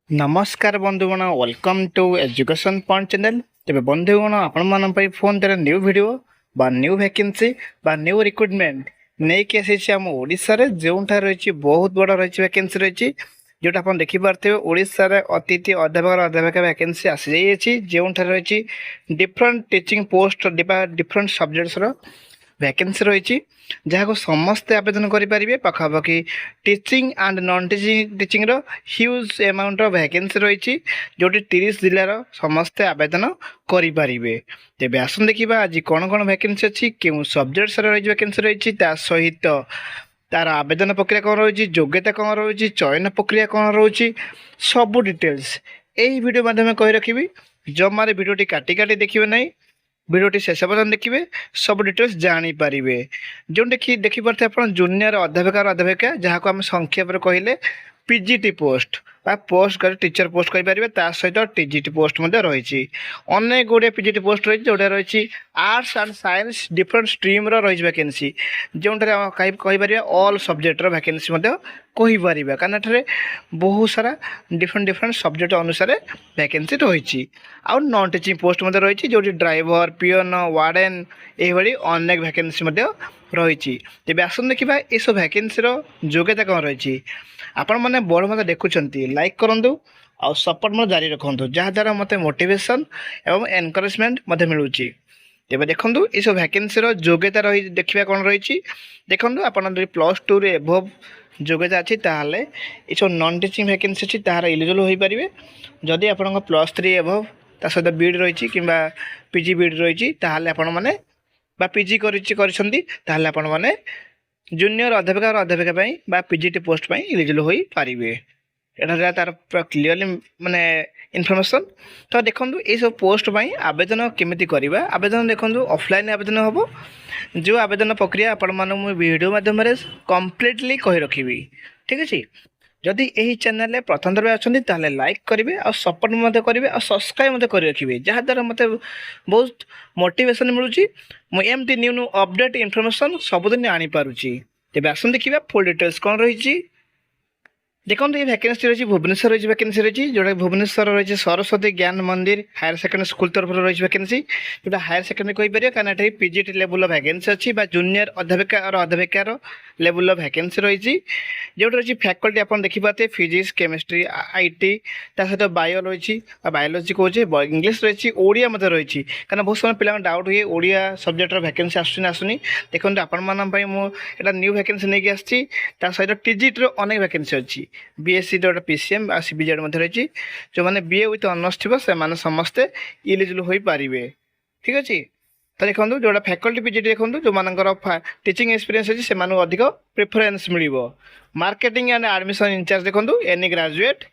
नमस्कार बंधुगण welcome to education point channel. तेज बंधुगण आपण फोन द्वारा न्यू वीडियो बा न्यू वैकेंसी बा न्यू रिक्रुटमेंट नहीं कि आसी आम ओडिशा जो रही बहुत बड़ रही वैकेंसी रही जोटा आप देखिपे ओडिशा अतिथि अध्यापक अध्यापिका वैकेंसी आसी जाइए जो रही different teaching post different subjects vacancy रही जहाँ समस्ते आवेदन करेंगे पखापाखि teaching and non teaching huge amount vacancy रही जो 30 जिलार समस्ते आवेदन करेंगे। तेज आसन देखा आज कौन कौन वैकेंसी अच्छी क्यों सब्जेक्ट्स रही वैकेंसी रही सहित तार आवेदन प्रक्रिया कौन रही योग्यता कौन रही चयन प्रक्रिया कौन रही सबू डिटेल्स यही वीडियो माध्यम कही रखी जमारे वीडियोटी काटी काटी देखिए ना वीडियोटी शेष पर्यटन देखिए सब डिटेल्स जानीपारे जो देखिपे आप जूनियर अध्यापिका अध्यापिका जहाँ को आम संक्षेप कहले PGT post post teacher post कहींपर सहित टीजीटी पोस्ट रही अनेक गुड़िया पीजीटी पोस्ट रही जोटा रही arts and science different stream रही वैकेंसी जो कहीपर ऑल सब्जेक्ट वैकेंसी कहीपर कारण बहुत सारा डिफरेंट डिफरेंट सब्जेक्ट अनुसार वैकेंसी रही आउ नॉन टीचिंग पोस्ट रही जो ड्राइवर पियोन वार्डन यही अनेक वैकेंसी रही। तेज आसन देखा ये सब वैकेंसी योग्यता कौन रही आपण मैंने बड़ मत देखुं लाइक करूँ आउ सपोर्ट मत जारी रखु जहाद्वारा मत मोटिवेशन एवं एनकरेजमेंट मिलूँ। तेज देखूँ ये सब वैकेंसी योग्यता रही देखा कौन रही देखूँ आप +2 एभव योग्यता अच्छी ताहले ये सब नॉन टीचिंग वैकेंसी अच्छी तार एलिजिबल हो पारे जदि आप +3 एभव ता सहित बीड रही कि पीजी बीड रही आपण मैंने पीजी आपण मैंने जूनियर अध्यापिका अध्यापिका पीजीटी पोस्ट एलिजिबल हो पारे यहाँ तार क्लीयरली माने इनफॉरमेशन। तो देखो ये सब पोस्ट आवेदन केमिति करवा आवेदन देखो ऑफलाइन आवेदन हम जो आवेदन प्रक्रिया आपण मैं वीडियो माध्यम कंप्लीटली कही रखी ठीक अच्छे। जदि यही चैनल प्रथम थर अच्छा लाइक करेंगे और सपोर्ट करेंगे और सब्सक्राइब कर रखिए जहाद्वारा मत बहुत मोटिवेशन मिलूँ मुझे न्यू न्यू अपडेट इनफॉरमेशन सबुदिन आनीपारुची। तेज आसन देखिए फुल डिटेल्स कौन रही देखो ये वैकेंसी रही भुवनेश्वर रही वैकेंसी रही जोटा भुवनेश्वर रही सरस्वती ज्ञान मंदिर हायर सेकेंडरी स्कूल तरफ रही वैकेंसी जोटा हायर सेकेंडरी कहीपर कारण ये पीजीटी लेवल वैकेंसी अच्छी जूनियर अध्यापिका और अध्यापिकार लेवल वैकेंसी रही जो रही फैकल्टी आप देखिपारे फिजिक्स केमिस्ट्री आईटी सहित बायो रही बायोलोजी कहे इंग्लीश रही ओडिया रही कारण बहुत समय पिला डाउट हुए ओडिया सब्जेक्ट वैकेंसी आसुनी देखो आपण मुझे न्यू वैकेंसी नहीं आसी सहित टीजीटी अनेक वैकेंसी अच्छी बीएससी जो पीसीएम आ सीबीजेड रही जो मैंने बीए विथ ऑनर्स थी से समस्ते एलिजिबल हो पारे ठीक अच्छे। तो देखो जोटा फैकल्टी पीजीटी देखो जो मानकर टीचिंग एक्सपीरियंस अच्छी से अधिक प्रिफरेन्स मिल मार्केटिंग एंड एडमिशन इंचार्ज देखो एनी ग्रेजुएट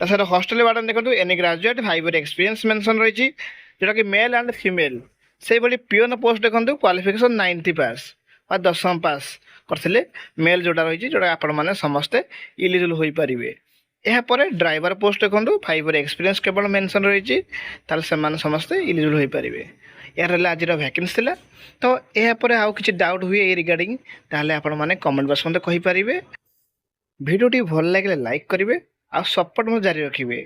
सहित हॉस्टल वार्डन देखो any graduate 5 year experience mention रही जोटा कि मेल एंड फीमेल से पियोन पोस्ट देखो क्वालिफिकेशन 90 पास और 10th पास करते मेल जोटा रही जोटा आपण मैंने समस्ते एलिजिबल हो पारे। यापर ड्राइवर पोस्ट देखो 5 year एक्सपीरियंस केवल मेंशन रही समस्ते एलिजिबल हो पारे। यार आज वैकेंसी थी तो यापर आउ कि डाउट हुए रिगार्डिंग ताहले आपण मैंने कमेंट बॉक्स में कहींपारे। वीडियोटी भल लगे लाइक करेंगे आ सपोर्ट जारी रखिए।